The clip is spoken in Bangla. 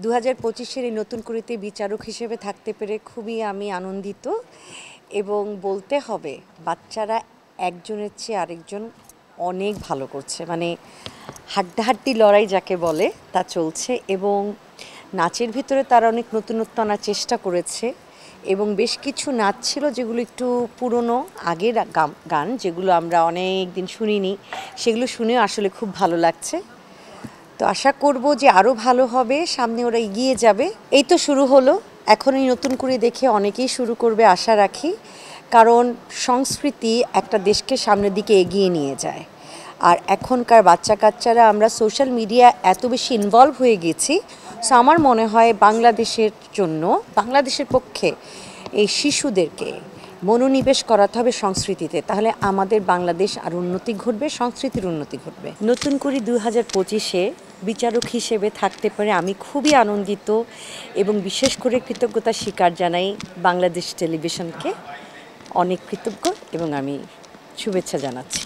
2025-এর এই নতুন করিতে বিচারক হিসেবে থাকতে পেরে খুবই আমি আনন্দিত এবং বলতে হবে বাচ্চারা একজনের চেয়ে আরেকজন অনেক ভালো করছে, মানে হাড্ডাহাড্ডি লড়াই যাকে বলে তা চলছে এবং নাচের ভিতরে তারা অনেক নতুনত্ব আনার চেষ্টা করেছে এবং বেশ কিছু নাচ ছিল যেগুলো একটু পুরনো আগের গান, যেগুলো আমরা অনেক দিন শুনিনি, সেগুলো শুনেও আসলে খুব ভালো লাগছে। তো আশা করব যে আরও ভালো হবে, সামনে ওরা এগিয়ে যাবে। এই তো শুরু হলো, এখনই নতুন করে দেখে অনেকেই শুরু করবে আশা রাখি, কারণ সংস্কৃতি একটা দেশকে সামনের দিকে এগিয়ে নিয়ে যায়। আর এখনকার বাচ্চা কাচ্চারা আমরা সোশ্যাল মিডিয়া এত বেশি ইনভলভ হয়ে গেছি, সো আমার মনে হয় বাংলাদেশের জন্য, বাংলাদেশের পক্ষে এই শিশুদেরকে মনোনিবেশ করাতে হবে সংস্কৃতিতে, তাহলে আমাদের বাংলাদেশ আর উন্নতি ঘটবে, সংস্কৃতির উন্নতি ঘটবে। নতুন করে 2025-এ বিচারক হিসেবে থাকতে পারে আমি খুবই আনন্দিত এবং বিশেষ করে কৃতজ্ঞতা স্বীকার জানাই বাংলাদেশ টেলিভিশনকে, অনেক কৃতজ্ঞ এবং আমি শুভেচ্ছা জানাচ্ছি।